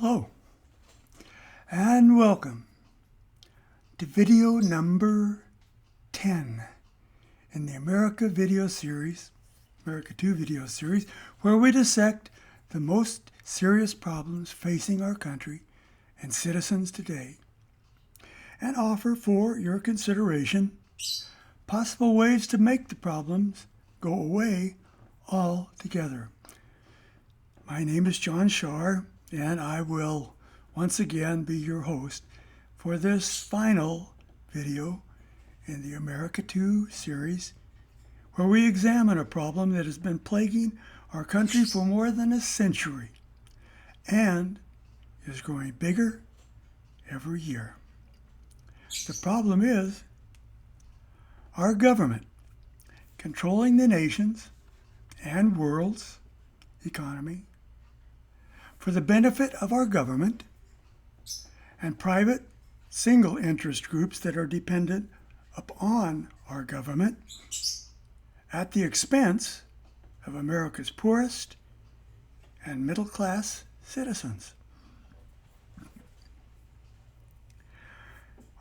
Hello, and welcome to video number 10 in the AmericaII video series, AmericaII video series, where we dissect the most serious problems facing our country and citizens today, and offer for your consideration possible ways to make the problems go away altogether. My name is John Shar, and I will once again be your host for this final video in the AmericaII series, where we examine a problem that has been plaguing our country for more than a century and is growing bigger every year. The problem is our government controlling the nation's and world's economy for the benefit of our government and private single interest groups that are dependent upon our government at the expense of America's poorest and middle class citizens.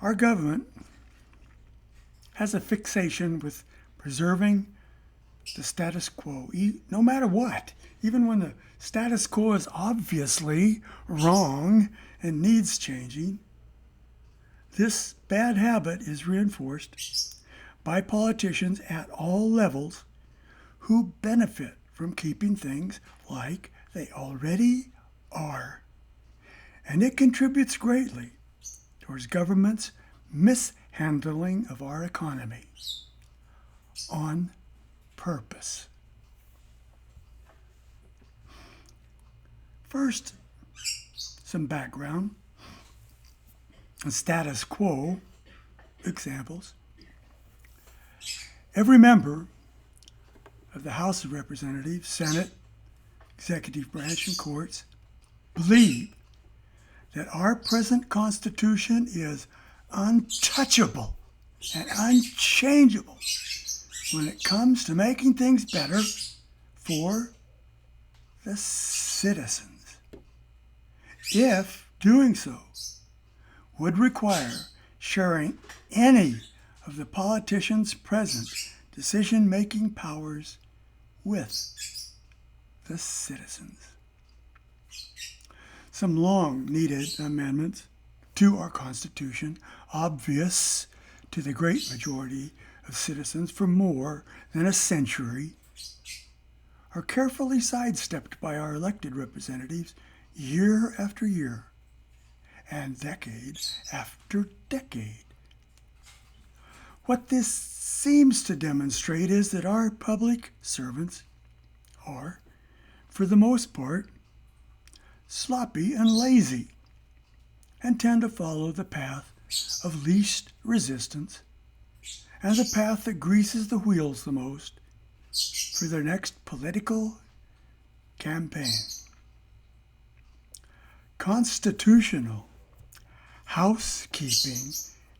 Our government has a fixation with preserving the status quo, no matter what, even when the status quo is obviously wrong and needs changing. This bad habit is reinforced by politicians at all levels who benefit from keeping things like they already are. And it contributes greatly towards government's mishandling of our economy on purpose. First, some background and status quo examples. Every member of the House of Representatives, Senate, executive branch, and courts believe that our present Constitution is untouchable and unchangeable when it comes to making things better for the citizens, if doing so would require sharing any of the politicians' present decision-making powers with the citizens. Some long-needed amendments to our Constitution, obvious to the great majority of citizens for more than a century, are carefully sidestepped by our elected representatives year after year and decade after decade. What this seems to demonstrate is that our public servants are, for the most part, sloppy and lazy and tend to follow the path of least resistance and the path that greases the wheels the most for their next political campaign. Constitutional housekeeping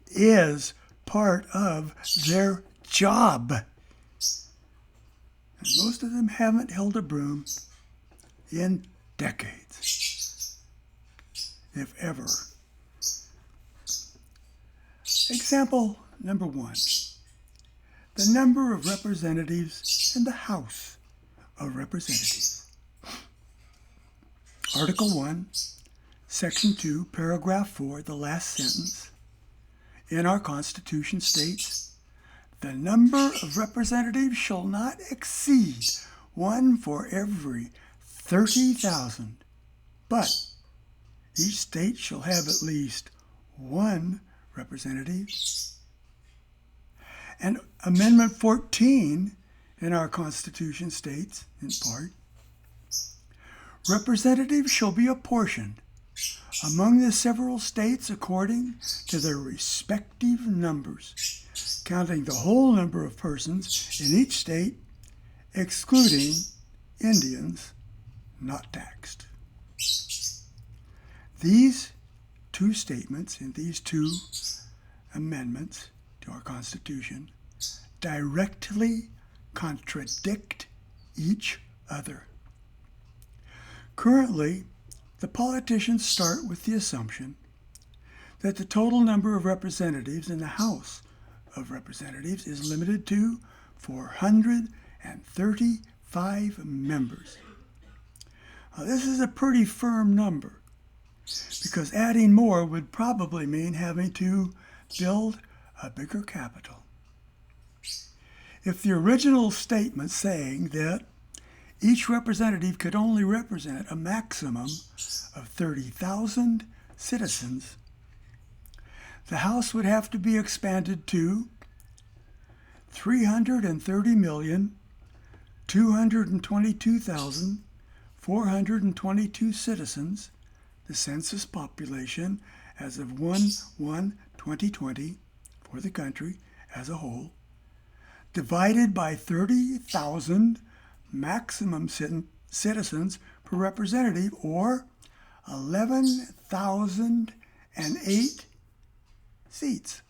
is part of their job. And most of them haven't held a broom in decades, if ever. Example number 1. The number of representatives in the House of Representatives. Article 1, Section 2, Paragraph 4, the last sentence in our Constitution states, "The number of representatives shall not exceed 1 for every 30,000, but each state shall have at least 1 representative." And Amendment 14 in our Constitution states, in part, "Representatives shall be apportioned among the several states according to their respective numbers, counting the whole number of persons in each state, excluding Indians not taxed." These two statements in these two amendments to our Constitution directly contradict each other. Currently, the politicians start with the assumption that the total number of representatives in the House of Representatives is limited to 435 members. Now, this is a pretty firm number, because adding more would probably mean having to build a bigger Capitol. If the original statement saying that each representative could only represent a maximum of 30,000 citizens, the House would have to be expanded to 330,222,422 citizens, the census population as of 1/1/2020 for the country as a whole, divided by 30,000 maximum citizens per representative, or 11,008 seats.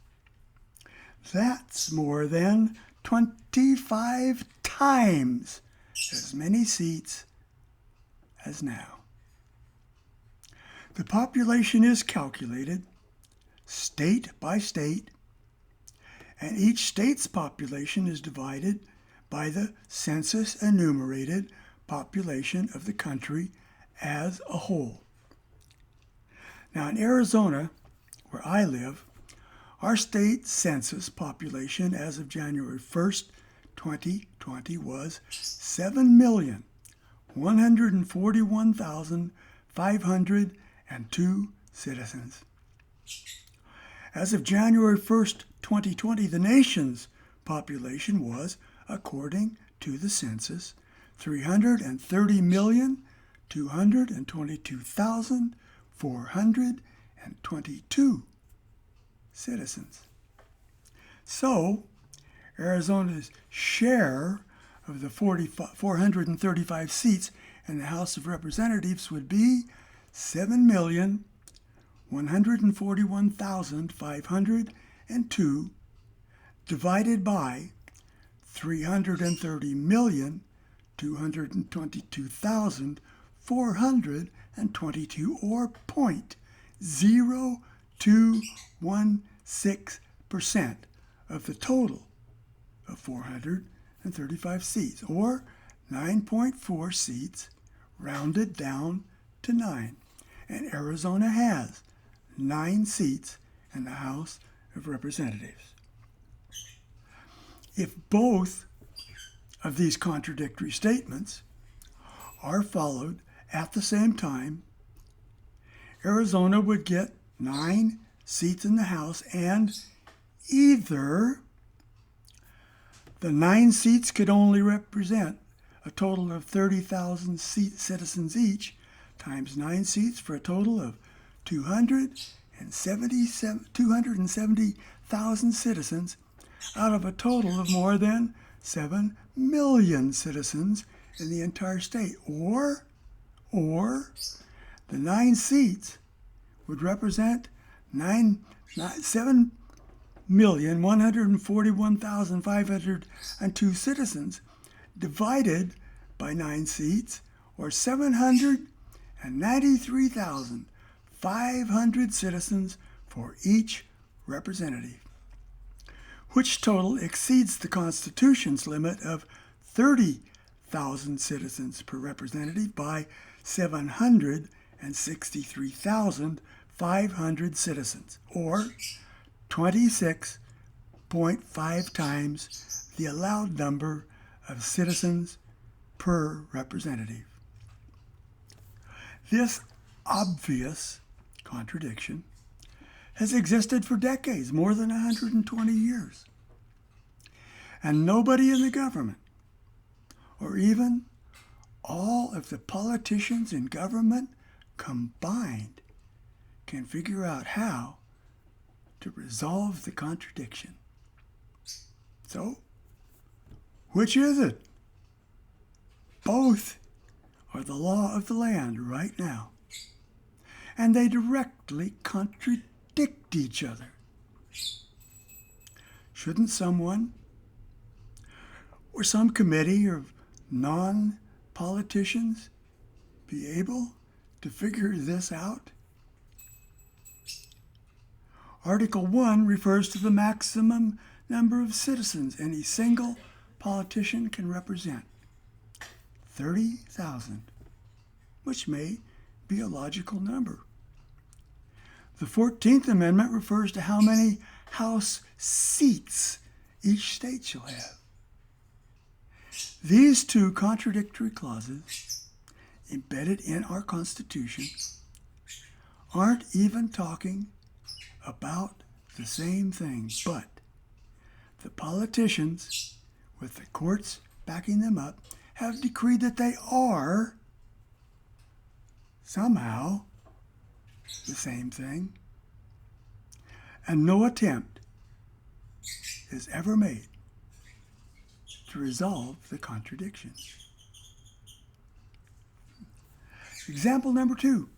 That's more than 25 times as many seats as now. The population is calculated state by state, and each state's population is divided by the census enumerated population of the country as a whole. Now, in Arizona, where I live, our state census population as of January 1st, 2020 was 7,141,502 citizens. As of January 1st, 2020, the nation's population was, according to the census, 330,222,422 citizens. So, Arizona's share of the 435 seats in the House of Representatives would be 7,141,502 divided by 330,222,422, or 0.0216% of the total of 435 seats, or 9.4 seats, rounded down to 9. And Arizona has 9 seats in the House of Representatives. If both of these contradictory statements are followed at the same time, Arizona would get 9 seats in the House, and either the 9 seats could only represent a total of 30,000 citizens each, times 9 seats for a total of 270,000 citizens out of a total of more than 7 million citizens in the entire state. Or the 9 seats would represent 7,141,502 citizens divided by 9 seats, or 793,500 citizens for each representative, which total exceeds the Constitution's limit of 30,000 citizens per representative by 763,500 citizens, or 26.5 times the allowed number of citizens per representative. This obvious contradiction has existed for decades, more than 120 years. And nobody in the government, or even all of the politicians in government combined, can figure out how to resolve the contradiction. So, which is it? Both are the law of the land right now, and they directly contradict each other. Shouldn't someone or some committee of non-politicians be able to figure this out? Article 1 refers to the maximum number of citizens any single politician can represent, 30,000, which may be a logical number. The 14th Amendment refers to how many House seats each state shall have. These two contradictory clauses, embedded in our Constitution, aren't even talking about the same thing, but the politicians, with the courts backing them up, have decreed that they are somehow the same thing, and no attempt is ever made to resolve the contradiction. Example number two.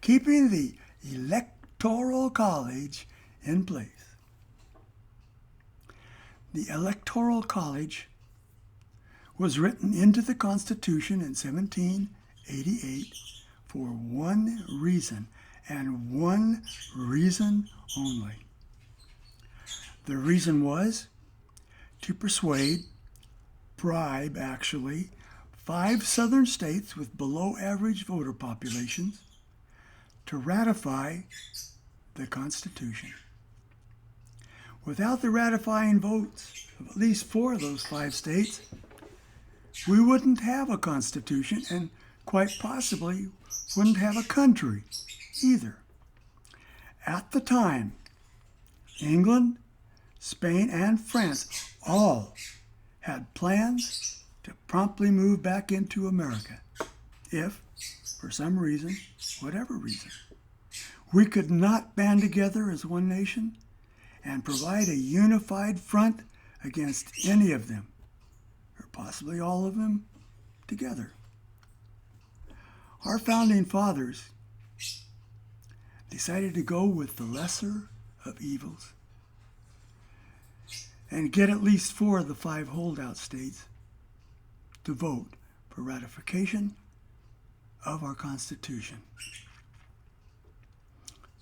Keeping the Electoral College in place. The Electoral College was written into the Constitution in 1788 for one reason, and one reason only. The reason was to bribe actually, 5 southern states with below average voter populations to ratify the Constitution. Without the ratifying votes of at least 4 of those 5 states, we wouldn't have a Constitution and quite possibly wouldn't have a country either. At the time, England, Spain, and France all had plans to promptly move back into America if, for some reason, whatever reason, we could not band together as one nation and provide a unified front against any of them, or possibly all of them together. Our founding fathers decided to go with the lesser of evils and get at least 4 of the 5 holdout states to vote for ratification of our Constitution.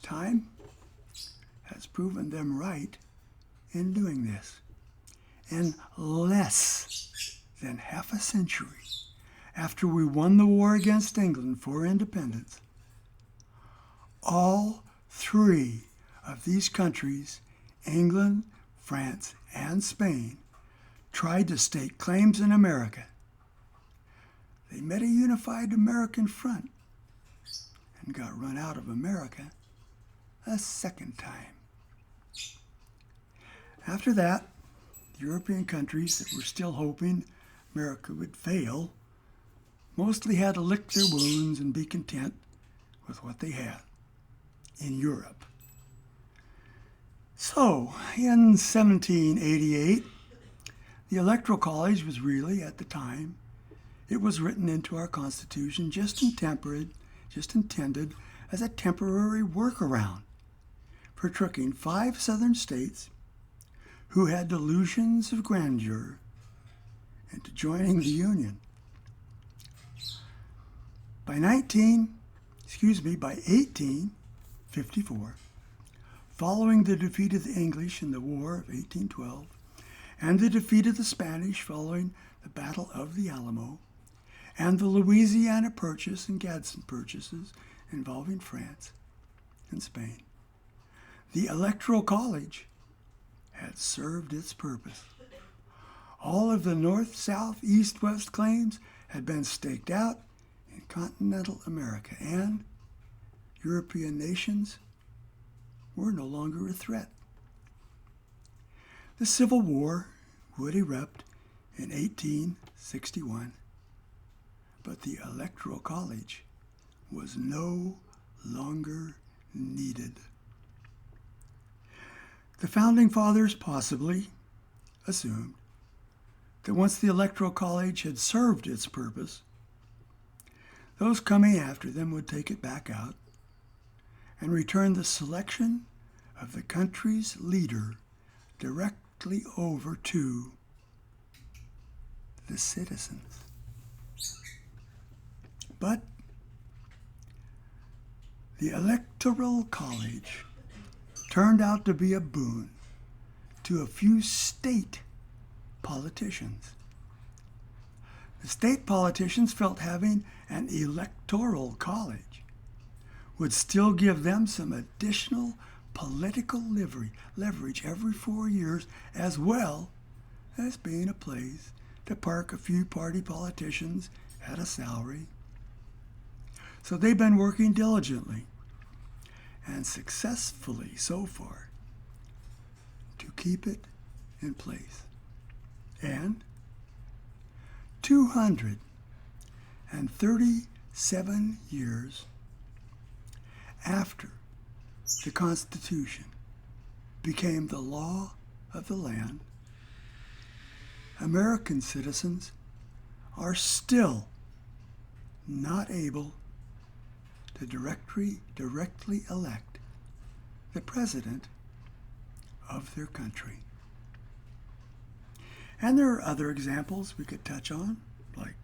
Time has proven them right in doing this. In less than half a century after we won the war against England for independence, all 3 of these countries, England, France, and Spain, tried to stake claims in America. They met a unified American front and got run out of America a second time. After that, the European countries that were still hoping America would fail mostly had to lick their wounds and be content with what they had in Europe. So, in 1788, the Electoral College was really, at the time, it was written into our Constitution just intended as a temporary workaround for tricking 5 southern states who had delusions of grandeur into joining the Union. By 1854, following the defeat of the English in the War of 1812 and the defeat of the Spanish following the Battle of the Alamo and the Louisiana Purchase and Gadsden Purchases involving France and Spain, the Electoral College had served its purpose. All of the north, south, east, west claims had been staked out in continental America, and European nations were no longer a threat. The Civil War would erupt in 1861, but the Electoral College was no longer needed. The Founding Fathers possibly assumed that once the Electoral College had served its purpose, those coming after them would take it back out and return the selection of the country's leader directly over to the citizens. But the Electoral College turned out to be a boon to a few state politicians. The state politicians felt having an electoral college would still give them some additional political leverage every 4 years, as well as being a place to park a few party politicians at a salary. So they've been working diligently and successfully so far to keep it in place. And 237 years after the Constitution became the law of the land, American citizens are still not able to directly elect the president of their country. And there are other examples we could touch on, like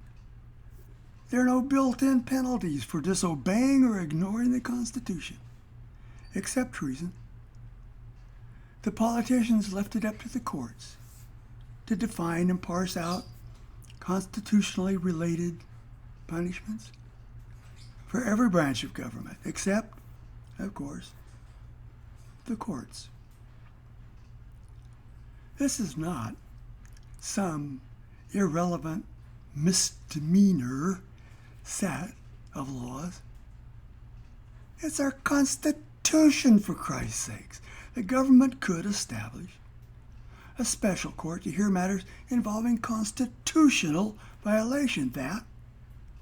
there are no built-in penalties for disobeying or ignoring the Constitution, except treason. The politicians left it up to the courts to define and parse out constitutionally related punishments for every branch of government, except, of course, the courts. This is not some irrelevant misdemeanor set of laws. It's our Constitution, for Christ's sakes. The government could establish a special court to hear matters involving constitutional violation. That,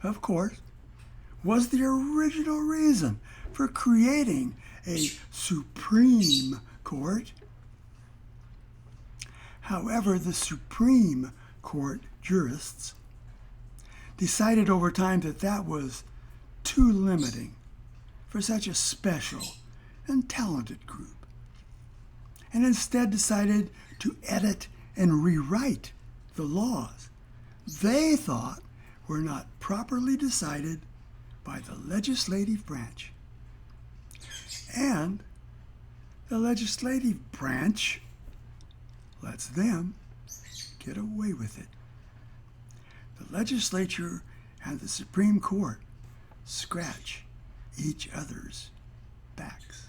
of course, was the original reason for creating a Supreme Court. However, the Supreme Court jurists decided over time that that was too limiting for such a special and talented group, and instead decided to edit and rewrite the laws they thought were not properly decided by the legislative branch. And the legislative branch lets them get away with it. The legislature and the Supreme Court scratch each other's backs.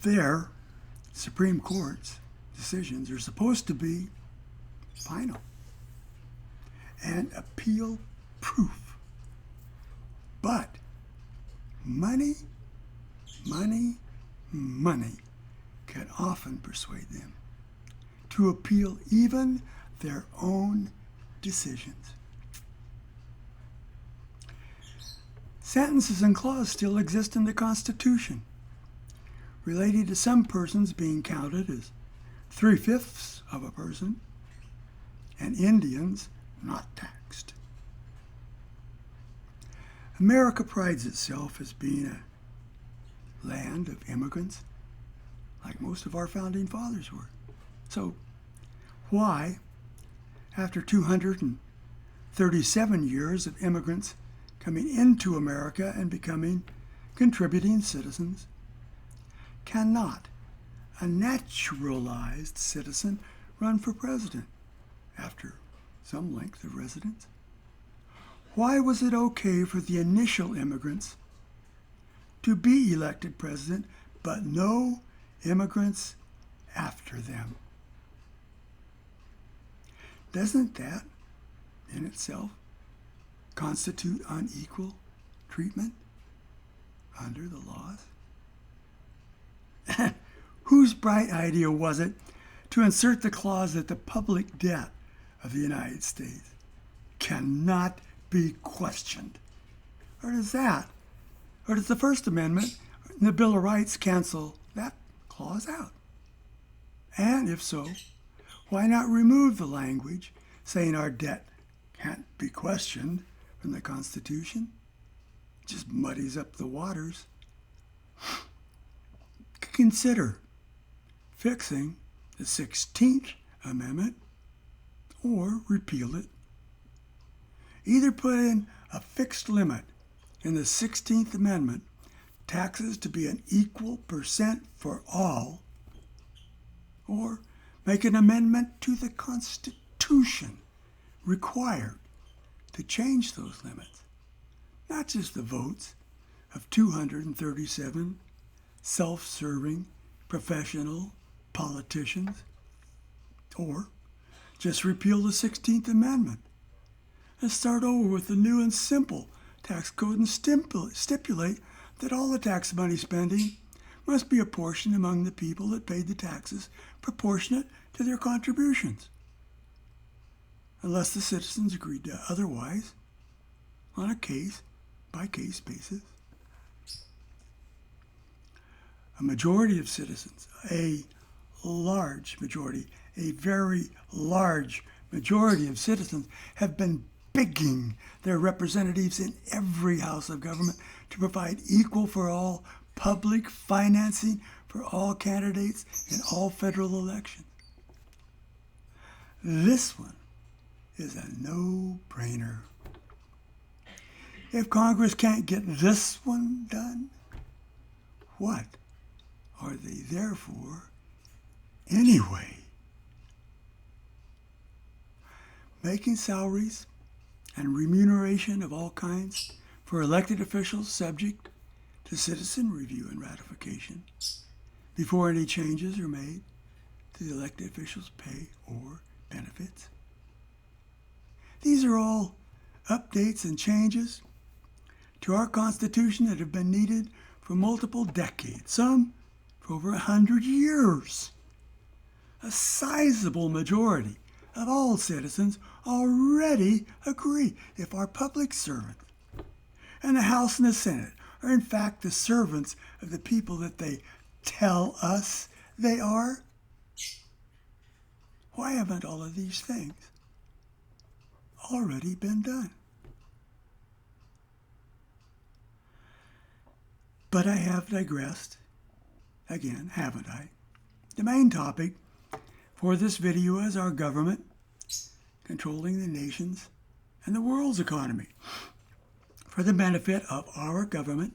Their Supreme Court's decisions are supposed to be final and appeal proof. But money can often persuade them to appeal even their own decisions. Sentences and clauses still exist in the Constitution related to some persons being counted as 3/5 of a person and Indians not taxed. America prides itself as being a land of immigrants, like most of our founding fathers were. So why, after 237 years of immigrants coming into America and becoming contributing citizens, cannot a naturalized citizen run for president after some length of residence? Why was it okay for the initial immigrants to be elected president, but no immigrants after them? Doesn't that, in itself, constitute unequal treatment under the laws? Whose bright idea was it to insert the clause that the public debt of the United States cannot be questioned? Or does the First Amendment and the Bill of Rights cancel that clause out? And if so, why not remove the language saying our debt can't be questioned from the Constitution? It just muddies up the waters. Consider fixing the 16th Amendment or repeal it. either put in a fixed limit in the 16th Amendment, taxes to be an equal percent for all, or make an amendment to the Constitution required to change those limits, not just the votes of 237 self-serving professional politicians, or just repeal the 16th Amendment and start over with the new and simple tax code and stipulate that all the tax money spending must be apportioned among the people that paid the taxes proportionate to their contributions, unless the citizens agreed to otherwise on a case-by-case basis. A majority of citizens, a large majority, a very large majority of citizens have been begging their representatives in every house of government to provide equal for all public financing for all candidates in all federal elections. This one is a no-brainer. If Congress can't get this one done, what are they there for anyway? Making salaries and remuneration of all kinds for elected officials subject to citizen review and ratification before any changes are made to the elected officials' pay or benefits. These are all updates and changes to our Constitution that have been needed for multiple decades, some for over 100 years. A sizable majority of all citizens already agree if our public servants and the House and the Senate are in fact the servants of the people that they tell us they are. Why haven't all of these things already been done? But I have digressed again, haven't I? The main topic for this video is our government controlling the nation's and the world's economy for the benefit of our government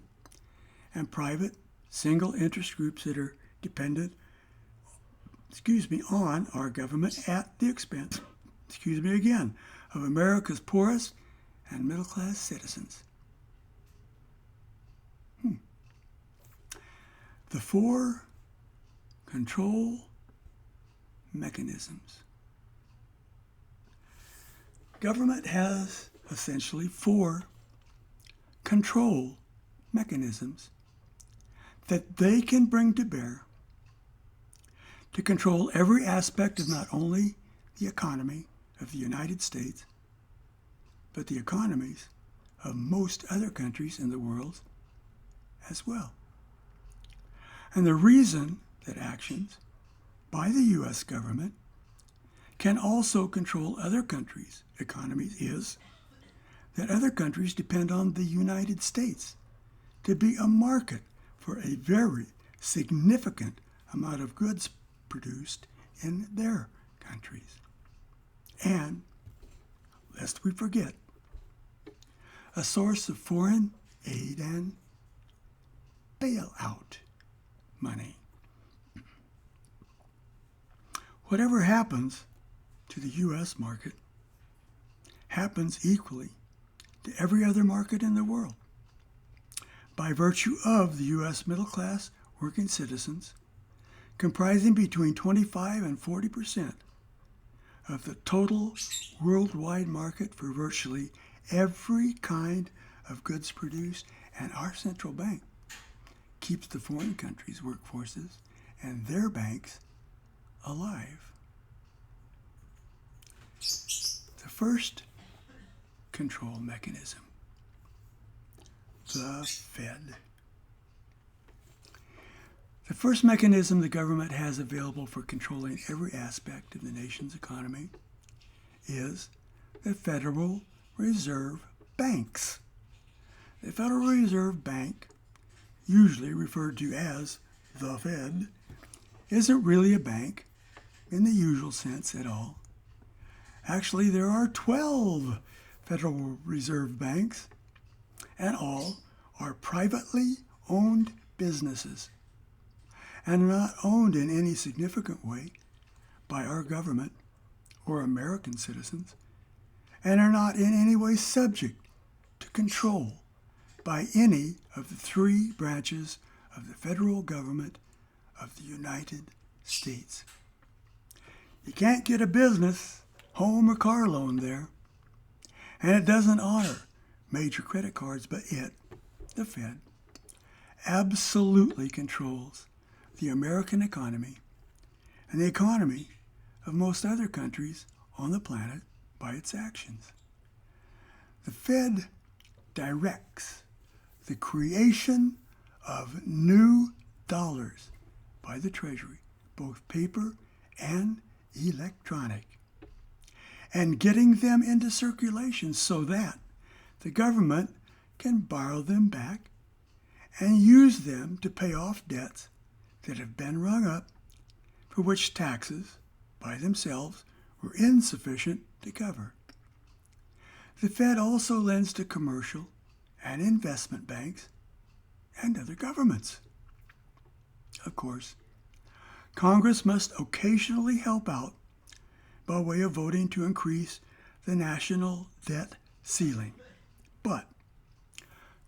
and private single interest groups that are dependent on our government at the expense, of America's poorest and middle-class citizens. The 4 control mechanisms. Government has essentially 4 control mechanisms that they can bring to bear to control every aspect of not only the economy of the United States, but the economies of most other countries in the world as well. And the reason that actions by the U.S. government can also control other countries' economies is that other countries depend on the United States to be a market for a very significant amount of goods produced in their countries. And, lest we forget, a source of foreign aid and bailout money. Whatever happens to the U.S. market happens equally to every other market in the world by virtue of the U.S. middle class working citizens comprising between 25 and 40% of the total worldwide market for virtually every kind of goods produced, and our central bank keeps the foreign countries' workforces and their banks alive. The first control mechanism, the Fed. The first mechanism the government has available for controlling every aspect of the nation's economy is the Federal Reserve Banks. The Federal Reserve Bank, usually referred to as the Fed, isn't really a bank in the usual sense at all. Actually, there are 12 Federal Reserve banks, and all are privately owned businesses and are not owned in any significant way by our government or American citizens, and are not in any way subject to control by any of the three branches of the federal government of the United States. You can't get a business, home, or car loan there, and it doesn't honor major credit cards, but it, the Fed, absolutely controls the American economy and the economy of most other countries on the planet by its actions. The Fed directs the creation of new dollars by the Treasury, both paper and electronic, and getting them into circulation so that the government can borrow them back and use them to pay off debts that have been rung up, for which taxes by themselves were insufficient to cover. The Fed also lends to commercial and investment banks and other governments. Of course, Congress must occasionally help out by way of voting to increase the national debt ceiling. But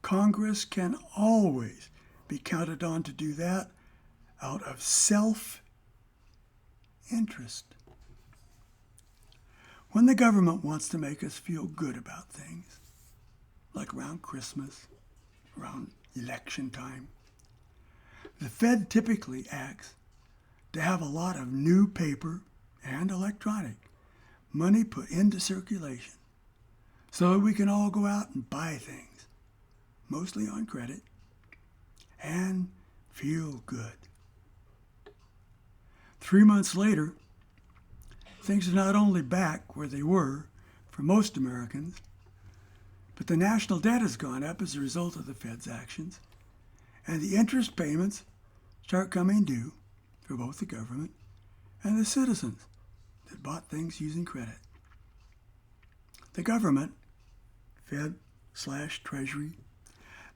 Congress can always be counted on to do that out of self-interest. When the government wants to make us feel good about things, like around Christmas, around election time, the Fed typically acts to have a lot of new paper and electronic money put into circulation so that we can all go out and buy things, mostly on credit, and feel good. 3 months later, things are not only back where they were for most Americans, but the national debt has gone up as a result of the Fed's actions, and the interest payments start coming due for both the government and the citizens that bought things using credit. The government, Fed/Treasury,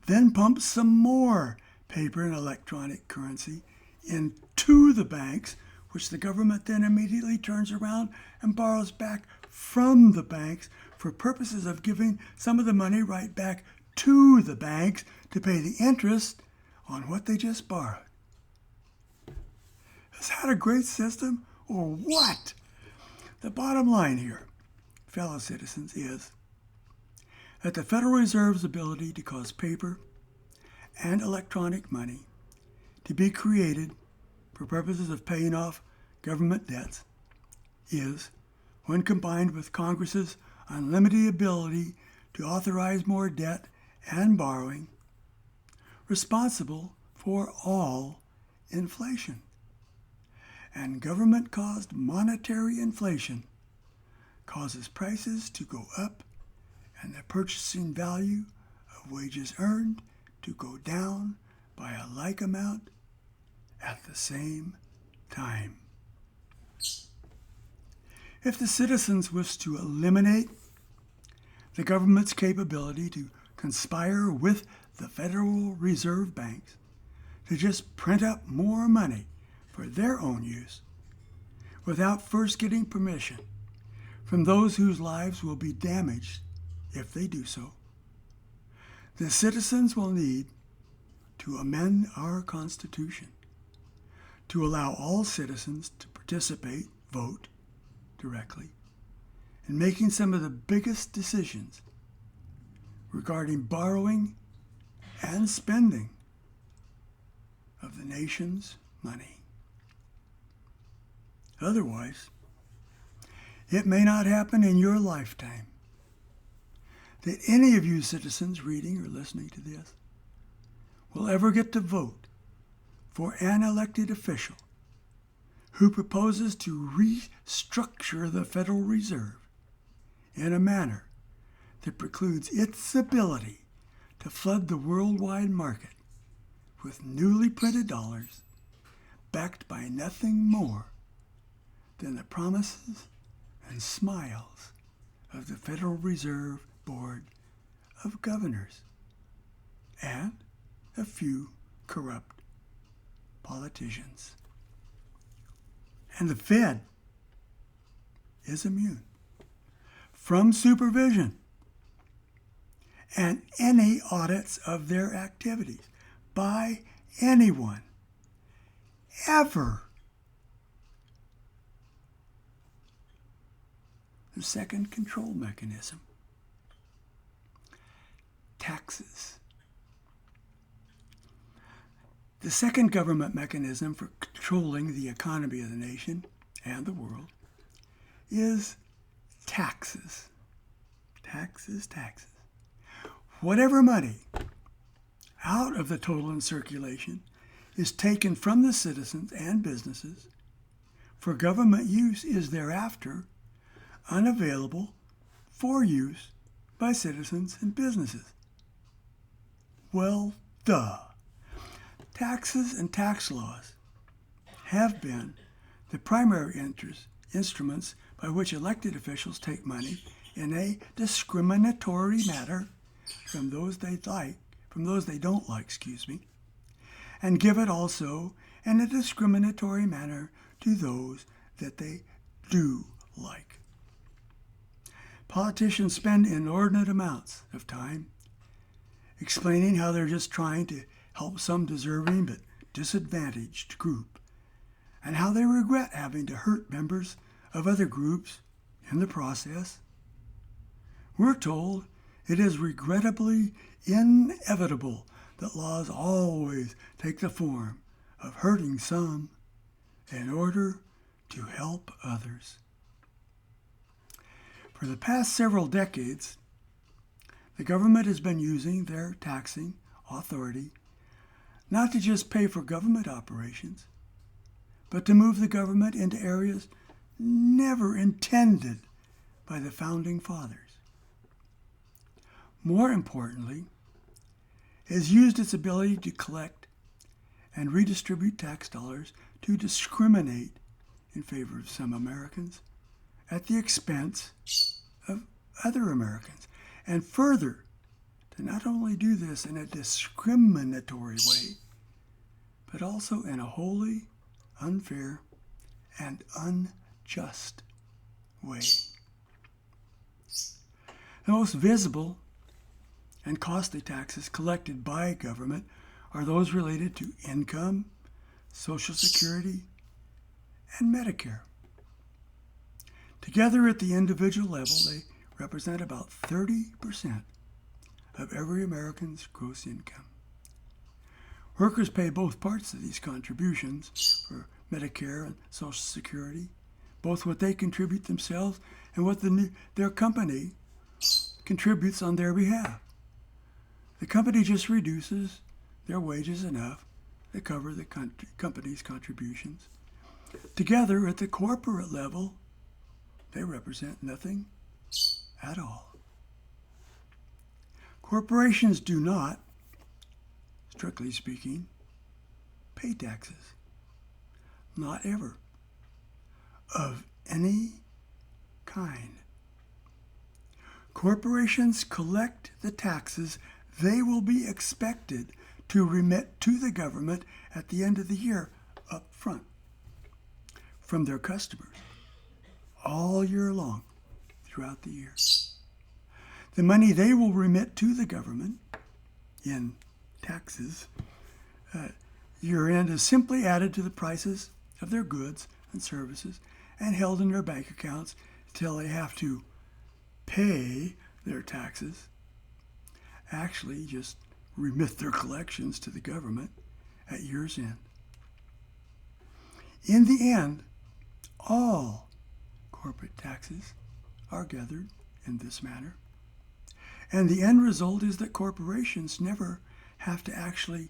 then pumps some more paper and electronic currency into the banks, which the government then immediately turns around and borrows back from the banks for purposes of giving some of the money right back to the banks to pay the interest on what they just borrowed. Is that a great system or what? The bottom line here, fellow citizens, is that the Federal Reserve's ability to cause paper and electronic money to be created for purposes of paying off government debts is, when combined with Congress's unlimited ability to authorize more debt and borrowing, responsible for all inflation. And government-caused monetary inflation causes prices to go up and the purchasing value of wages earned to go down by a like amount at the same time. If the citizens wish to eliminate the government's capability to conspire with the Federal Reserve banks to just print up more money for their own use, without first getting permission from those whose lives will be damaged if they do so, the citizens will need to amend our Constitution to allow all citizens to participate, vote directly, in making some of the biggest decisions regarding borrowing and spending of the nation's money. Otherwise, it may not happen in your lifetime that any of you citizens reading or listening to this will ever get to vote for an elected official who proposes to restructure the Federal Reserve in a manner that precludes its ability to flood the worldwide market with newly printed dollars backed by nothing more than the promises and smiles of the Federal Reserve board of governors and a few corrupt politicians. And the Fed is immune from supervision and any audits of their activities by anyone ever. The second control mechanism, taxes. The second government mechanism for controlling the economy of the nation and the world is taxes. Taxes, taxes. Whatever money out of the total in circulation is taken from the citizens and businesses for government use is thereafter unavailable for use by citizens and businesses. Well, duh. Taxes and tax laws have been the primary instruments by which elected officials take money in a discriminatory manner from those they don't like, and give it also in a discriminatory manner to those that they do like. Politicians spend inordinate amounts of time explaining how they're just trying to help some deserving but disadvantaged group, and how they regret having to hurt members of other groups in the process. We're told it is regrettably inevitable that laws always take the form of hurting some in order to help others. For the past several decades, the government has been using their taxing authority not to just pay for government operations, but to move the government into areas never intended by the founding fathers. More importantly, it has used its ability to collect and redistribute tax dollars to discriminate in favor of some Americans at the expense of other Americans, and further, to not only do this in a discriminatory way, but also in a wholly unfair and unjust way. The most visible and costly taxes collected by government are those related to income, Social Security, and Medicare. Together at the individual level, they represent about 30% of every American's gross income. Workers pay both parts of these contributions for Medicare and Social Security, both what they contribute themselves and what their company contributes on their behalf. The company just reduces their wages enough to cover the company's contributions. Together at the corporate level, they represent nothing at all. Corporations do not, strictly speaking, pay taxes. Not ever. Of any kind. Corporations collect the taxes they will be expected to remit to the government at the end of the year up front from their customers all year long throughout the year. The money they will remit to the government in taxes year-end is simply added to the prices of their goods and services and held in their bank accounts until they have to pay their taxes, actually just remit their collections to the government at year's end. In the end, all corporate taxes are gathered in this manner, and the end result is that corporations never have to actually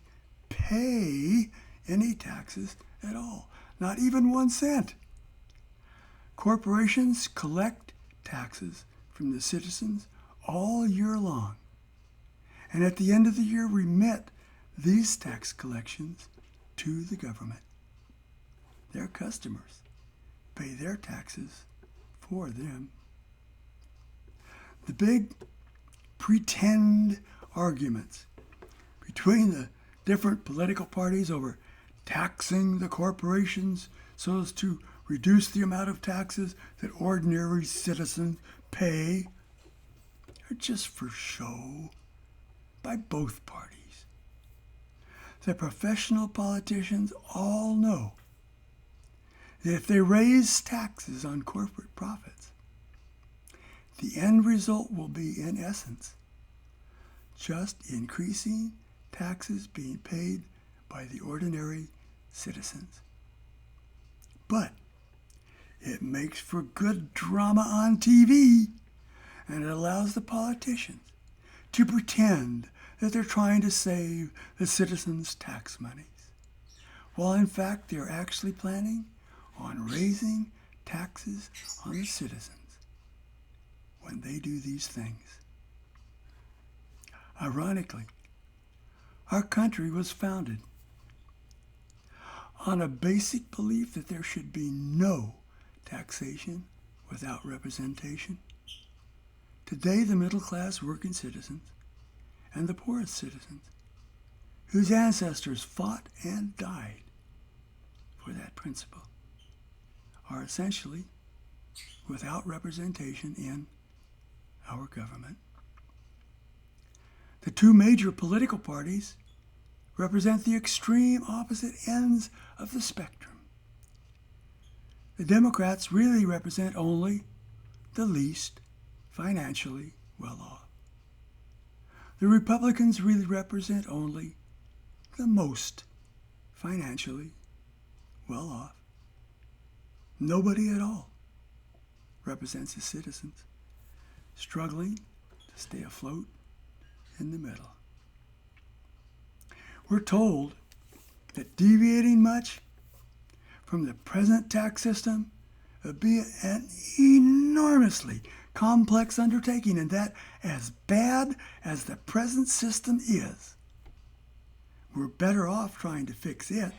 pay any taxes at all, not even 1 cent. Corporations collect taxes from the citizens all year long, and at the end of the year remit these tax collections to the government. Their customers pay their taxes for them. The big pretend arguments between the different political parties over taxing the corporations so as to reduce the amount of taxes that ordinary citizens pay are just for show by both parties. The professional politicians all know that if they raise taxes on corporate profits, the end result will be, in essence, just increasing taxes being paid by the ordinary citizens. But it makes for good drama on TV, and it allows the politicians to pretend that they're trying to save the citizens' tax monies, while in fact they're actually planning on raising taxes on the citizens when they do these things. Ironically, our country was founded on a basic belief that there should be no taxation without representation. Today, the middle class working citizens and the poorest citizens, whose ancestors fought and died for that principle, are essentially without representation in our government. The two major political parties represent the extreme opposite ends of the spectrum. The Democrats really represent only the least financially well off. The Republicans really represent only the most financially well off. Nobody at all represents the citizens struggling to stay afloat in the middle. We're told that deviating much from the present tax system would be an enormously complex undertaking, and that as bad as the present system is, we're better off trying to fix it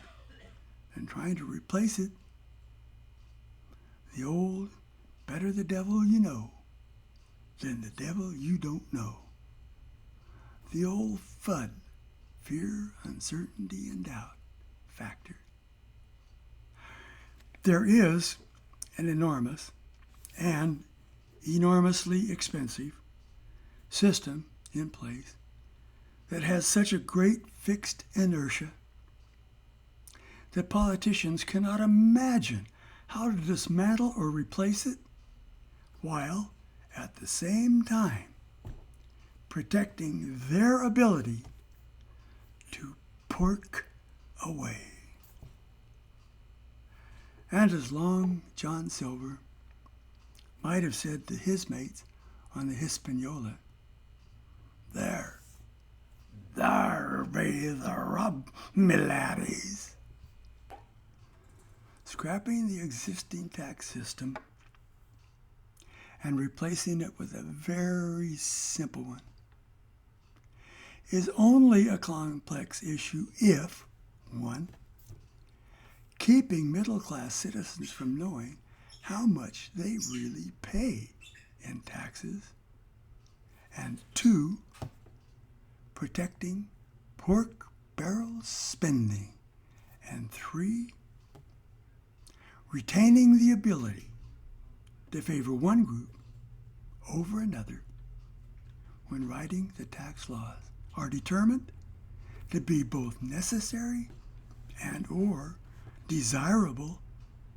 than trying to replace it. The old, better the devil you know than the devil you don't know. The old FUD, fear, uncertainty, and doubt factor. There is an enormous and enormously expensive system in place that has such a great fixed inertia that politicians cannot imagine how to dismantle or replace it, while at the same time protecting their ability to pork away. And as Long John Silver might have said to his mates on the Hispaniola, there be the rub, me laddies. Scrapping the existing tax system and replacing it with a very simple one is only a complex issue if, 1, keeping middle-class citizens from knowing how much they really pay in taxes, and 2, protecting pork barrel spending, and 3, retaining the ability to favor one group over another when writing the tax laws are determined to be both necessary and or desirable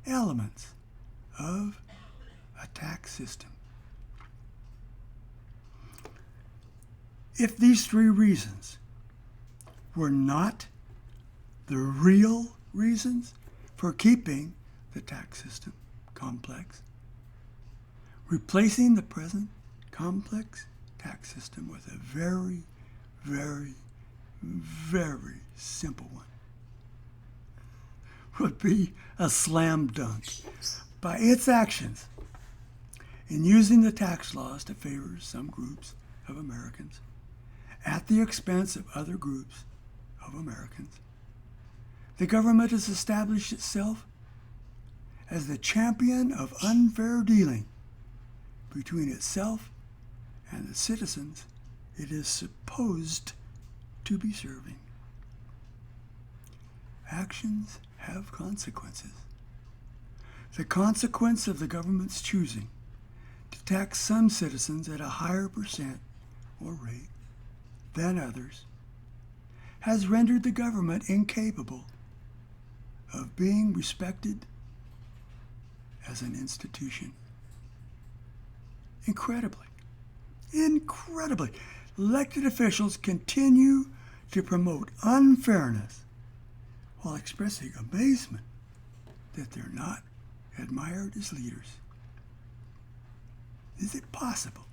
elements of a tax system. If these 3 reasons were not the real reasons for keeping the tax system complex, replacing the present complex tax system with a very, very, very simple one would be a slam dunk. By its actions in using the tax laws to favor some groups of Americans at the expense of other groups of Americans, the government has established itself as the champion of unfair dealing between itself and the citizens it is supposed to be serving. Actions have consequences. The consequence of the government's choosing to tax some citizens at a higher percent or rate than others has rendered the government incapable of being respected as an institution. Incredibly, elected officials continue to promote unfairness while expressing amazement that they're not admired as leaders. Is it possible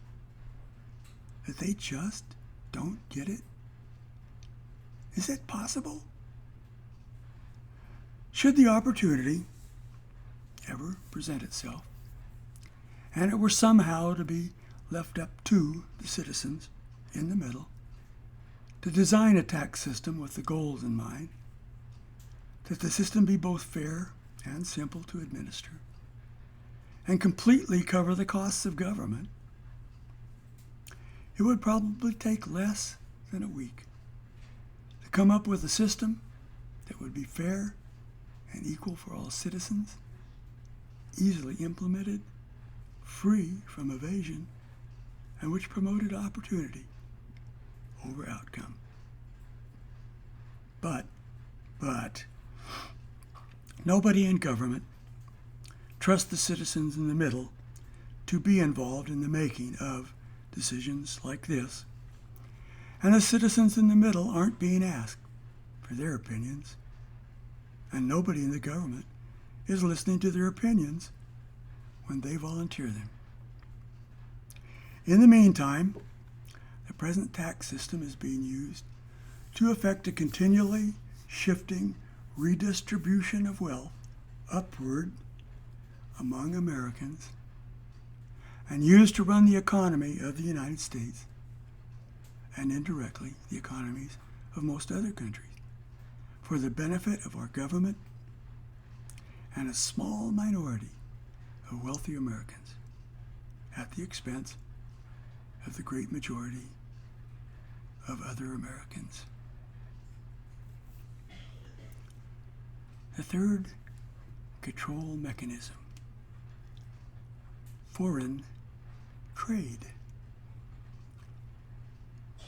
that they just don't get it? Is it possible? Should the opportunity ever present itself, and it were somehow to be left up to the citizens in the middle to design a tax system with the goals in mind, that the system be both fair and simple to administer, and completely cover the costs of government, it would probably take less than a week to come up with a system that would be fair and equal for all citizens, easily implemented, free from evasion, and which promoted opportunity over outcome. But nobody in government trusts the citizens in the middle to be involved in the making of decisions like this, and the citizens in the middle aren't being asked for their opinions, and nobody in the government is listening to their opinions when they volunteer them. In the meantime, the present tax system is being used to effect a continually shifting redistribution of wealth upward among Americans, and used to run the economy of the United States, and indirectly the economies of most other countries, for the benefit of our government and a small minority of wealthy Americans at the expense of the great majority of other Americans. The third control mechanism: foreign trade.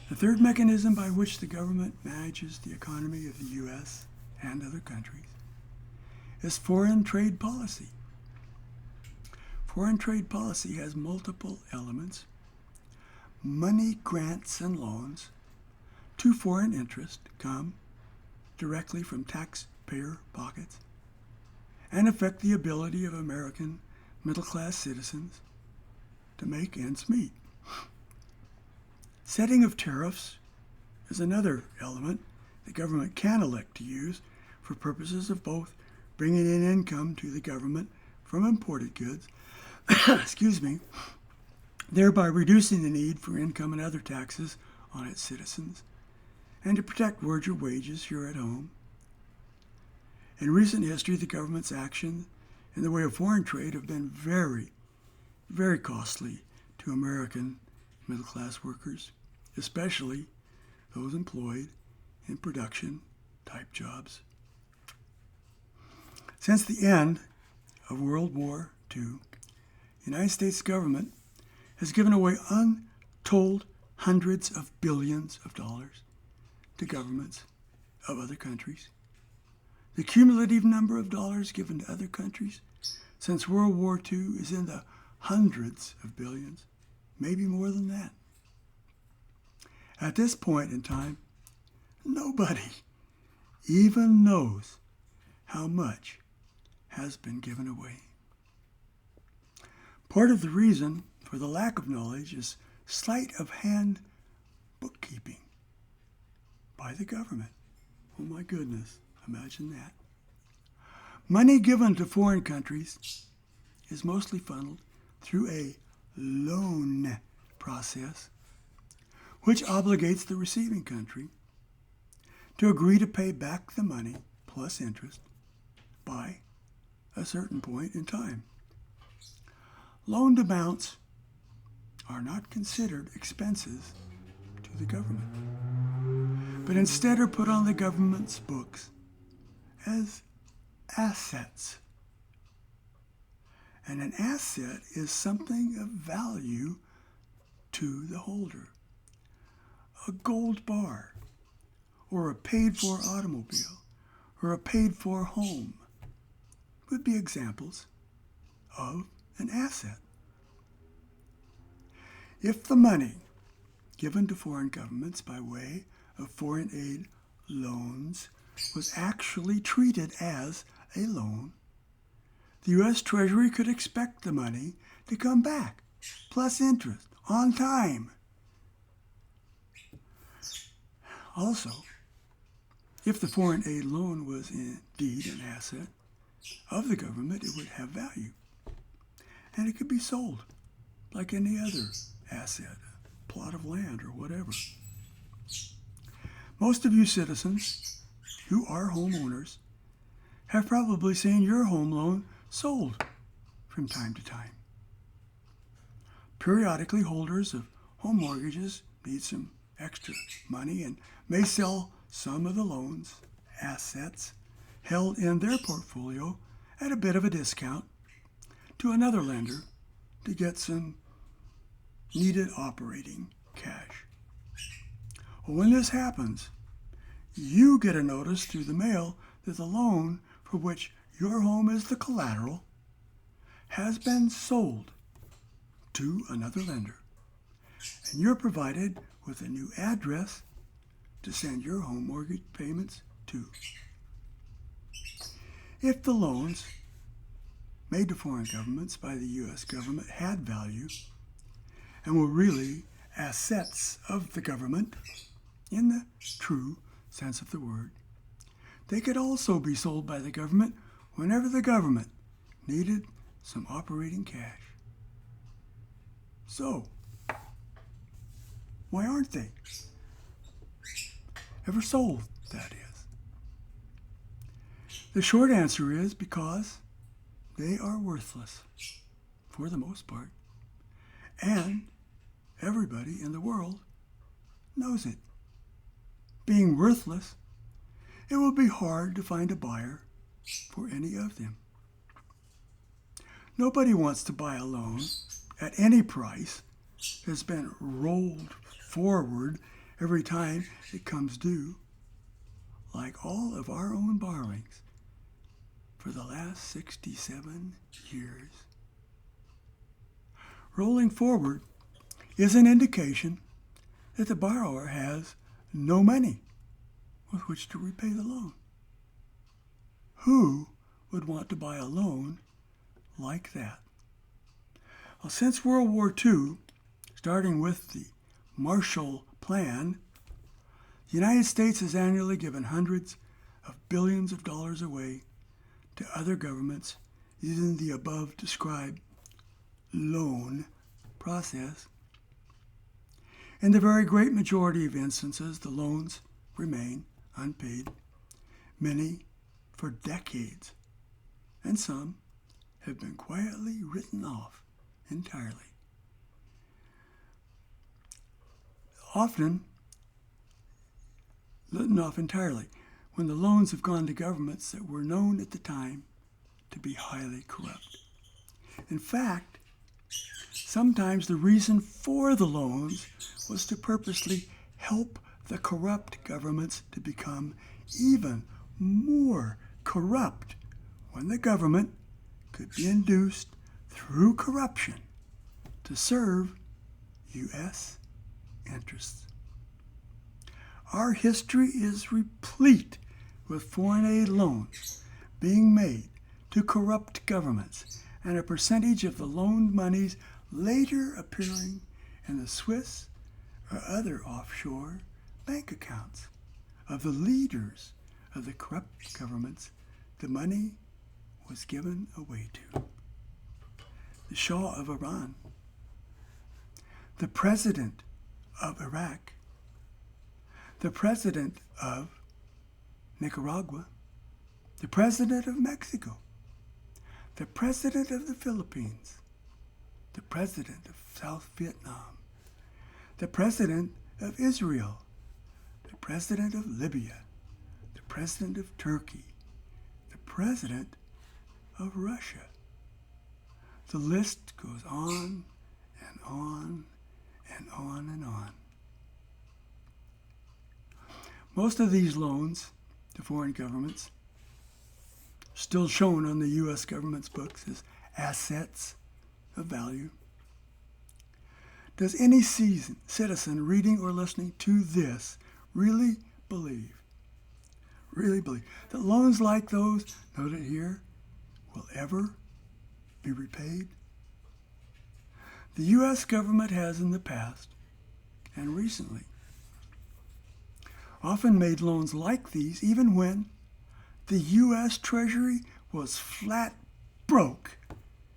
The third mechanism by which the government manages the economy of the U.S. and other countries is foreign trade policy. Foreign trade policy has multiple elements: money grants and loans to foreign interests come directly from taxpayer pockets and affect the ability of American middle-class citizens to make ends meet. Setting of tariffs is another element the government can elect to use for purposes of both bringing in income to the government from imported goods, thereby reducing the need for income and other taxes on its citizens, and to protect worker wages here at home. In recent history, the government's actions in the way of foreign trade have been very, very costly to American middle-class workers, especially those employed in production-type jobs. Since the end of World War II, the United States government has given away untold hundreds of billions of dollars to governments of other countries. The cumulative number of dollars given to other countries since World War II is in the hundreds of billions, maybe more than that. At this point in time, nobody even knows how much has been given away. Part of the reason for the lack of knowledge is sleight of hand bookkeeping by the government. Oh my goodness, imagine that. Money given to foreign countries is mostly funneled through a loan process, which obligates the receiving country to agree to pay back the money plus interest by a certain point in time. Loaned amounts are not considered expenses to to the government, but instead are put on the government's books as assets. And an asset is something of value to the holder. A gold bar, or a paid-for automobile, or a paid-for home would be examples of an asset. If the money given to foreign governments by way of foreign aid loans was actually treated as a loan, the U.S. Treasury could expect the money to come back, plus interest, on time. Also, if the foreign aid loan was indeed an asset of the government, it would have value. And it could be sold like any other asset, a plot of land or whatever. Most of you citizens who are homeowners have probably seen your home loan sold from time to time. Periodically, holders of home mortgages need some extra money and may sell some of the loans, assets, held in their portfolio at a bit of a discount to another lender to get some needed operating cash. Well, when this happens, you get a notice through the mail that the loan for which your home is the collateral has been sold to another lender, and you're provided with a new address to send your home mortgage payments to. If the loans made to foreign governments by the U.S. government had value and were really assets of the government in the true sense of the word, they could also be sold by the government whenever the government needed some operating cash. So, why aren't they ever sold, that is? The short answer is because they are worthless, for the most part, and everybody in the world knows it. Being worthless, it will be hard to find a buyer for any of them. Nobody wants to buy a loan at any price that's been rolled forward every time it comes due, like all of our own borrowings for the last 67 years. Rolling forward is an indication that the borrower has no money with which to repay the loan. Who would want to buy a loan like that? Well, since World War II, starting with the Marshall Plan, the United States has annually given hundreds of billions of dollars away to other governments using the above described loan process. In the very great majority of instances, the loans remain unpaid, many for decades, and some have been quietly written off entirely. Often written off entirely when the loans have gone to governments that were known at the time to be highly corrupt. In fact, sometimes the reason for the loans was to purposely help the corrupt governments to become even more corrupt when the government could be induced through corruption to serve U.S. interests. Our history is replete with foreign aid loans being made to corrupt governments and a percentage of the loaned monies later appearing in the Swiss or other offshore bank accounts of the leaders of the corrupt governments the money was given away to. The Shah of Iran, the President of Iraq, the President of Nicaragua, the President of Mexico, the President of the Philippines, the President of South Vietnam, the President of Israel, the president of Libya, the president of Turkey, the president of Russia. The list goes on and on and on and on. Most of these loans to foreign governments, still shown on the U.S. government's books as assets of value. Does any citizen reading or listening to this really believe that loans like those noted here will ever be repaid? The U.S. government has in the past and recently often made loans like these even when the U.S. Treasury was flat broke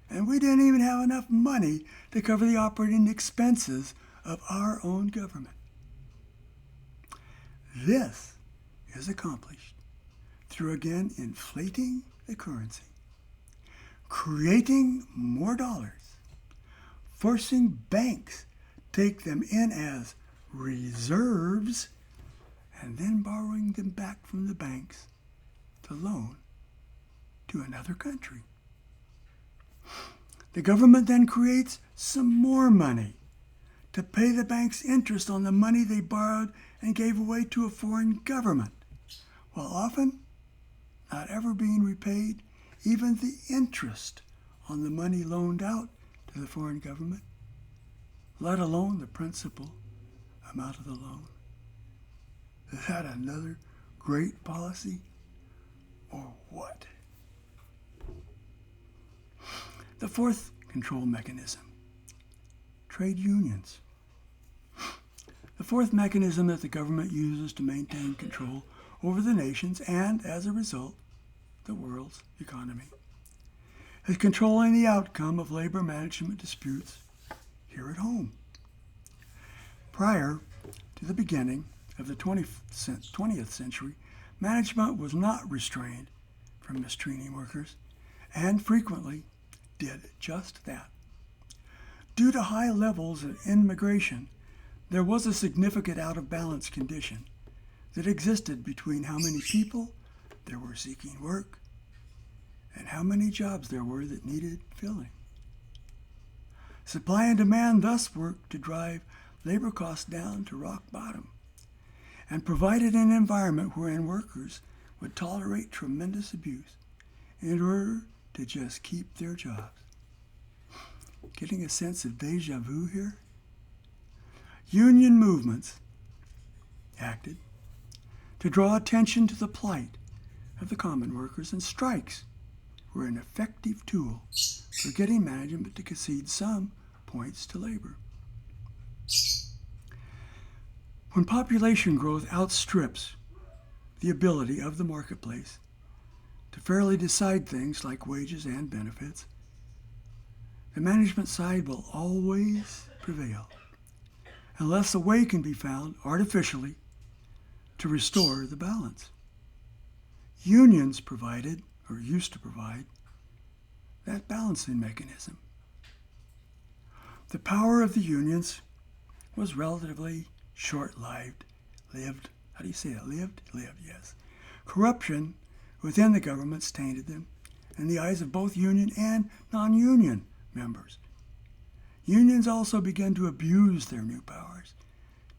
and we didn't even have enough money to cover the operating expenses of our own government. This is accomplished through, again, inflating the currency, creating more dollars, forcing banks to take them in as reserves, and then borrowing them back from the banks to loan to another country. The government then creates some more money to pay the banks interest on the money they borrowed and gave away to a foreign government, while often not ever being repaid even the interest on the money loaned out to the foreign government, let alone the principal amount of the loan. Is that another great policy, or what? The fourth control mechanism, trade unions. The fourth mechanism that the government uses to maintain control over the nations and, as a result, the world's economy, is controlling the outcome of labor management disputes here at home. Prior to the beginning of the 20th century, management was not restrained from mistreating workers and frequently did just that. Due to high levels of immigration, there was a significant out-of-balance condition that existed between how many people there were seeking work and how many jobs there were that needed filling. Supply and demand thus worked to drive labor costs down to rock bottom and provided an environment wherein workers would tolerate tremendous abuse in order to just keep their jobs. Getting a sense of deja vu here? Union movements acted to draw attention to the plight of the common workers, and strikes were an effective tool for getting management to concede some points to labor. When population growth outstrips the ability of the marketplace to fairly decide things like wages and benefits, the management side will always prevail, unless a way can be found artificially to restore the balance. Unions provided, or used to provide, that balancing mechanism. The power of the unions was relatively short-lived. Lived, yes. Corruption within the governments tainted them in the eyes of both union and non-union members. Unions also began to abuse their new powers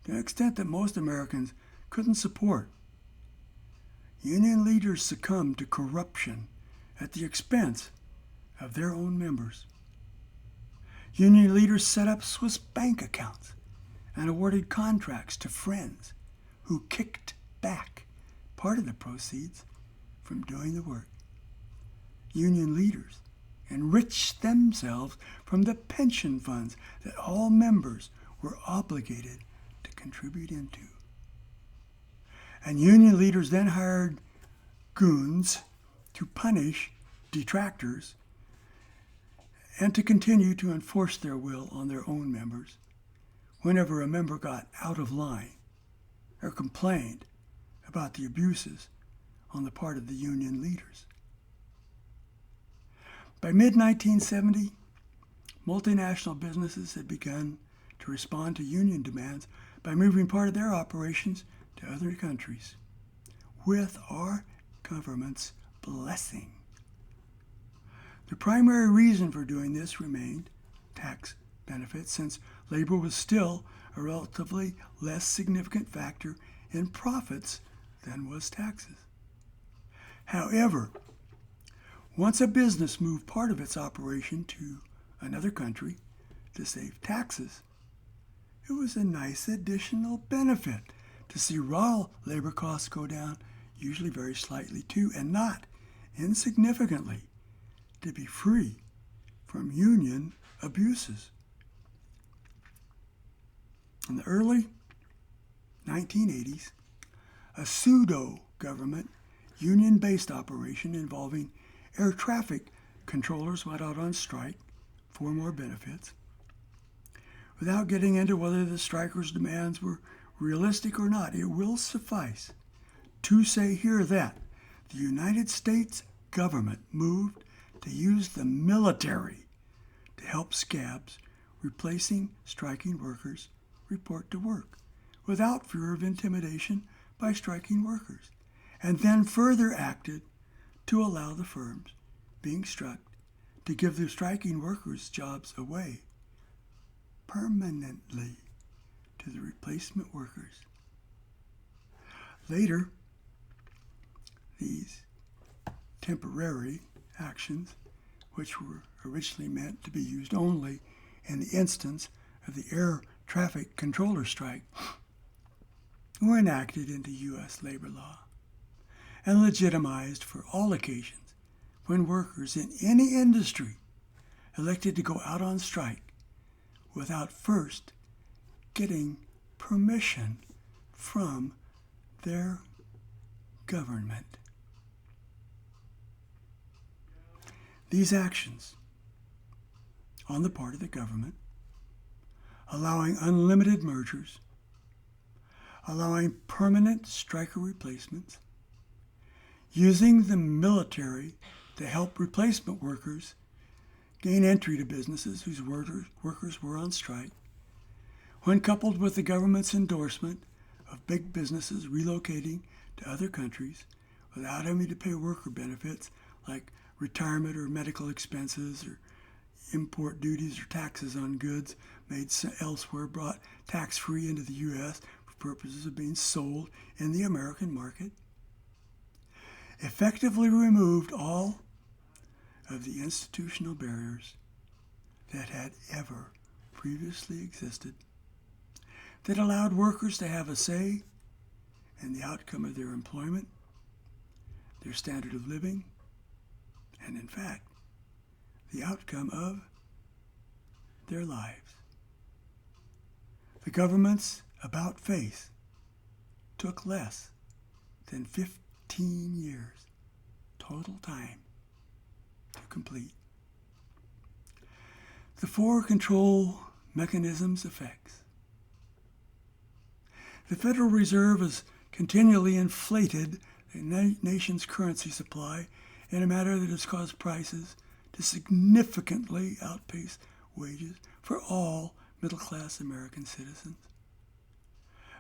to an extent that most Americans couldn't support. Union leaders succumbed to corruption at the expense of their own members. Union leaders set up Swiss bank accounts and awarded contracts to friends who kicked back part of the proceeds from doing the work. Union leaders enriched themselves from the pension funds that all members were obligated to contribute into. And union leaders then hired goons to punish detractors and to continue to enforce their will on their own members whenever a member got out of line or complained about the abuses on the part of the union leaders. By mid-1970, multinational businesses had begun to respond to union demands by moving part of their operations to other countries with our government's blessing. The primary reason for doing this remained tax benefits, since labor was still a relatively less significant factor in profits than was taxes. However, once a business moved part of its operation to another country to save taxes, it was a nice additional benefit to see raw labor costs go down, usually very slightly too, and not insignificantly, to be free from union abuses. In the early 1980s, a pseudo-government union-based operation involving air traffic controllers went out on strike for more benefits. Without getting into whether the strikers' demands were realistic or not, it will suffice to say here that the United States government moved to use the military to help scabs replacing striking workers report to work without fear of intimidation by striking workers, and then further acted to allow the firms being struck to give the striking workers' jobs away permanently to the replacement workers. Later, these temporary actions, which were originally meant to be used only in the instance of the air traffic controller strike, were enacted into U.S. labor law and legitimized for all occasions when workers in any industry elected to go out on strike without first getting permission from their government. These actions on the part of the government, allowing unlimited mergers, allowing permanent striker replacements, using the military to help replacement workers gain entry to businesses whose workers were on strike, when coupled with the government's endorsement of big businesses relocating to other countries without having to pay worker benefits like retirement or medical expenses or import duties or taxes on goods made elsewhere brought tax-free into the U.S. for purposes of being sold in the American market, effectively removed all of the institutional barriers that had ever previously existed, that allowed workers to have a say in the outcome of their employment, their standard of living, and in fact, the outcome of their lives. The government's about-face took less than 15 years total time to complete. The four control mechanisms effects. The Federal Reserve has continually inflated the nation's currency supply in a manner that has caused prices to significantly outpace wages for all middle-class American citizens.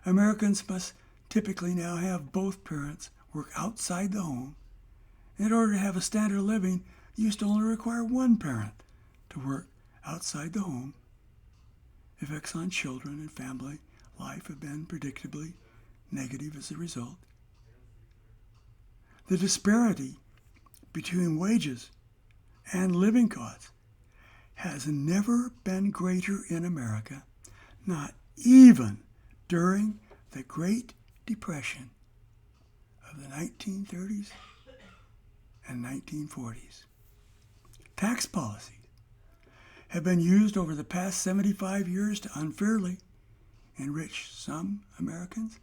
Americans must typically now have both parents work outside the home. In order to have a standard of living, it used to only require one parent to work outside the home. Effects on children and family life have been predictably negative as a result. The disparity between wages and living costs has never been greater in America, not even during the Great Depression of the 1930s and 1940s. Tax policies have been used over the past 75 years to unfairly enrich some Americans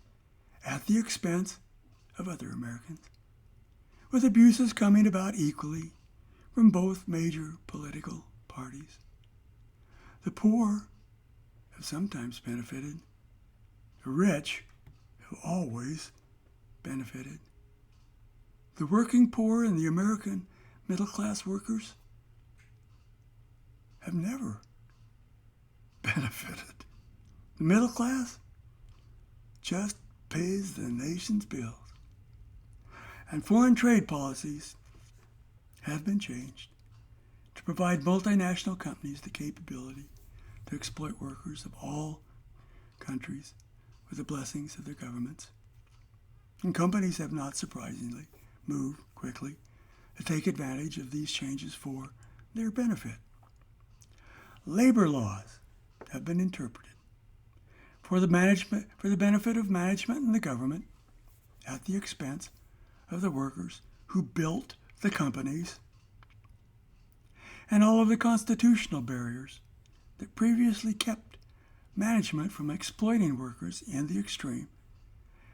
at the expense of other Americans, with abuses coming about equally from both major political parties. The poor have sometimes benefited. The rich have always benefited. The working poor and the American middle-class workers have never benefited. The middle class just pays the nation's bills. And foreign trade policies have been changed to provide multinational companies the capability to exploit workers of all countries with the blessings of their governments. And companies have not surprisingly moved quickly to take advantage of these changes for their benefit. Labor laws have been interpreted for the benefit of management and the government at the expense of the workers who built the companies. And all of the constitutional barriers that previously kept management from exploiting workers in the extreme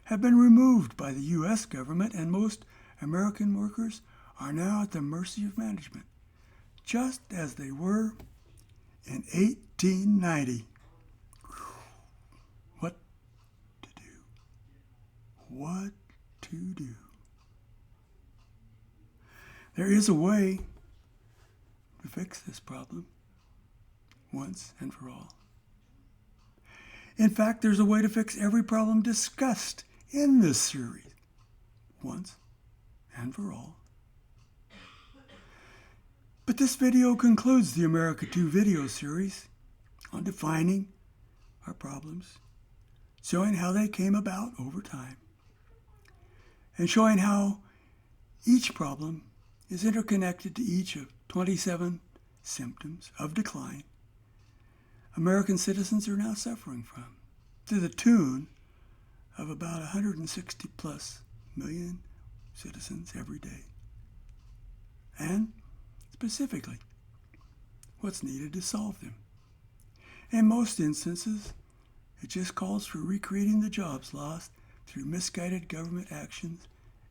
have been removed by the U.S. government, and most American workers are now at the mercy of management, just as they were in 1890. What to do? What to do? There is a way to fix this problem once and for all. In fact, there's a way to fix every problem discussed in this series once and for all. But this video concludes the AmericaII video series on defining our problems, showing how they came about over time, and showing how each problem is interconnected to each of 27 symptoms of decline American citizens are now suffering from, to the tune of about 160 plus million citizens every day. And specifically, what's needed to solve them. In most instances, it just calls for recreating the jobs lost through misguided government actions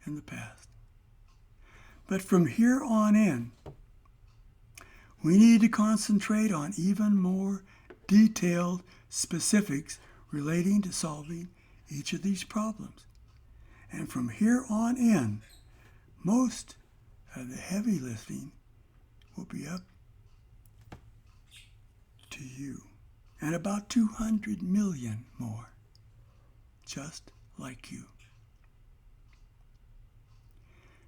in the past. But from here on in, we need to concentrate on even more detailed specifics relating to solving each of these problems. And from here on in, most of the heavy lifting will be up to you, and about 200 million more, just like you.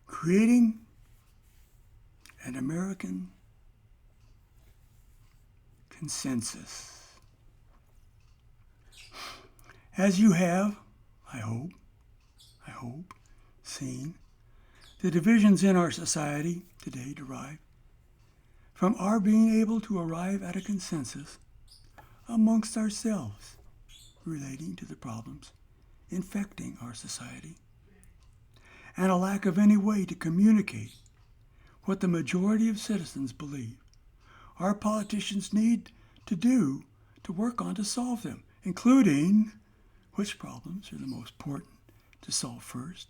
Creating an American consensus. As you have, I hope, seen, the divisions in our society today derive from our being able to arrive at a consensus amongst ourselves relating to the problems infecting our society, and a lack of any way to communicate what the majority of citizens believe our politicians need to do to work on to solve them, including which problems are the most important to solve first,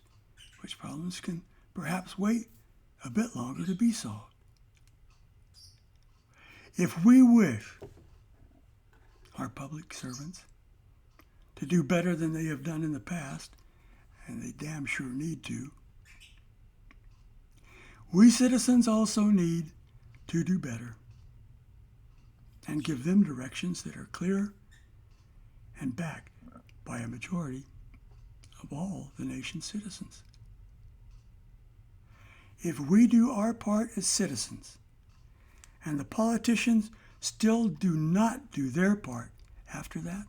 which problems can perhaps wait a bit longer to be solved. If we wish our public servants to do better than they have done in the past, and they damn sure need to, we citizens also need to do better and give them directions that are clear and backed by a majority of all the nation's citizens. If we do our part as citizens, and the politicians still do not do their part after that,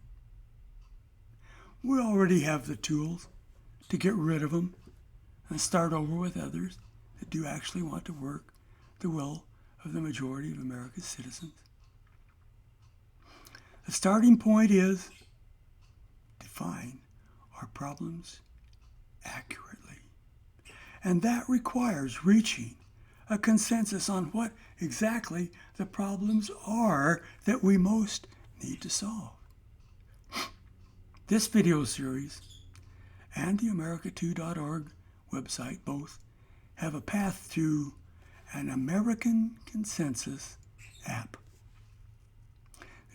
we already have the tools to get rid of them and start over with others that do actually want to work the will of the majority of America's citizens. The starting point is define our problems accurately. And that requires reaching a consensus on what exactly the problems are that we most need to solve. This video series and the AmericaII.org website both have a path to an American Consensus app.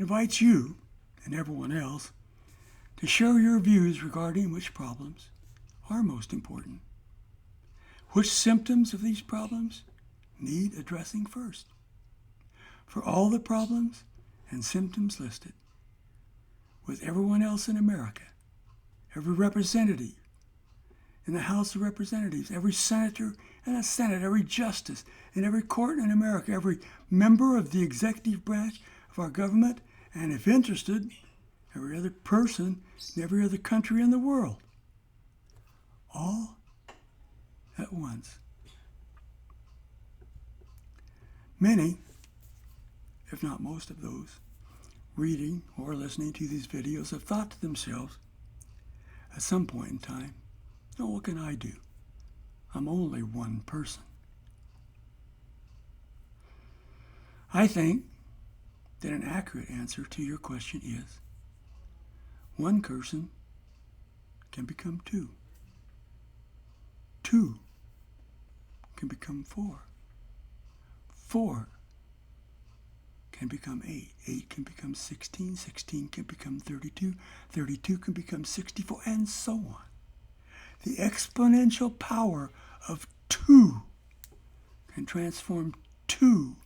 It invites you and everyone else to share your views regarding which problems are most important, which symptoms of these problems need addressing first. For all the problems and symptoms listed, with everyone else in America, every representative in the House of Representatives, every senator in the Senate, every justice in every court in America, every member of the executive branch of our government, and if interested, every other person in every other country in the world. All at once. Many, if not most of those, reading or listening to these videos have thought to themselves at some point in time, "Oh, what can I do? I'm only one person." I think that an accurate answer to your question is one person can become two. Two can become four. Four can become 8. 8 can become 16. 16 can become 32. 32 can become 64, and so on. The exponential power of 2 can transform 2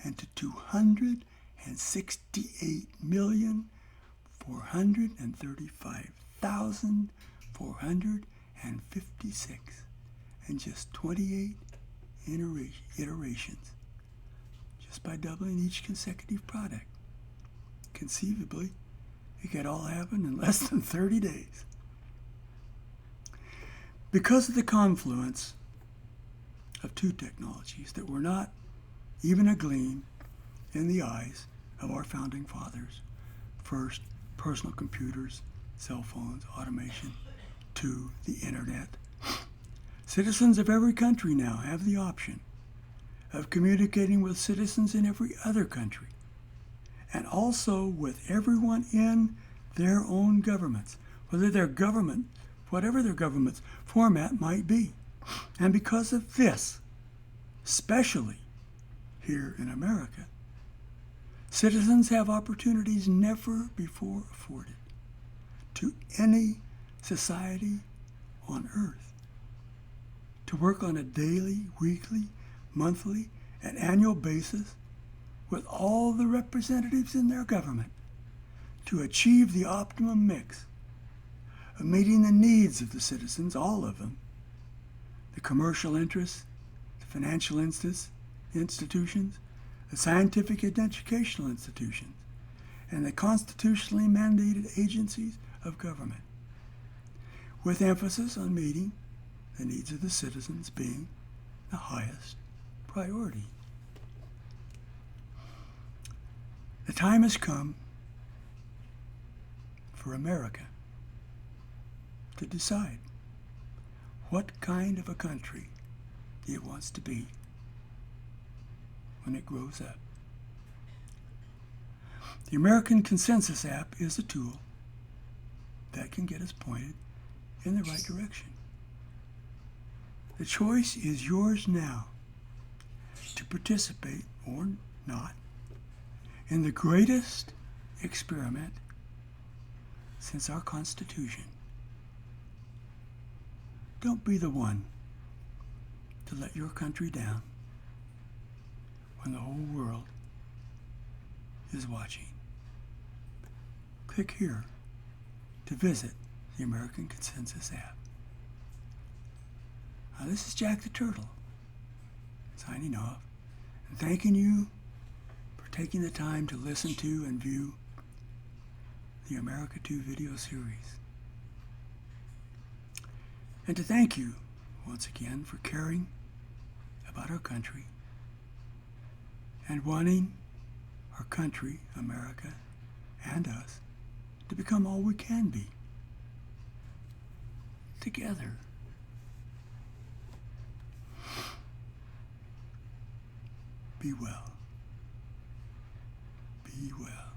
into 268,435,456 in just 28 iterations, just by doubling each consecutive product. Conceivably, it could all happen in less than 30 days. Because of the confluence of two technologies that were not even a gleam in the eyes of our founding fathers. First, personal computers, cell phones, automation. 2, the internet. Citizens of every country now have the option of communicating with citizens in every other country, and also with everyone in their own governments, whatever their government's format might be. And because of this, especially here in America, citizens have opportunities never before afforded to any society on earth to work on a daily, weekly, monthly, and annual basis with all the representatives in their government to achieve the optimum mix of meeting the needs of the citizens, all of them, the commercial interests, the financial institutions, the scientific and educational institutions, and the constitutionally mandated agencies of government, with emphasis on meeting the needs of the citizens being the highest priority. The time has come for America to decide what kind of a country it wants to be when it grows up. The American Consensus app is a tool that can get us pointed in the right direction. The choice is yours now to participate or not in the greatest experiment since our Constitution. Don't be the one to let your country down when the whole world is watching. Click here to visit the American Consensus app. Now, this is Jack the Turtle, signing off, and thanking you for taking the time to listen to and view the AmericaII video series. And to thank you once again for caring about our country and wanting our country, America, and us to become all we can be together. Be well. Be well.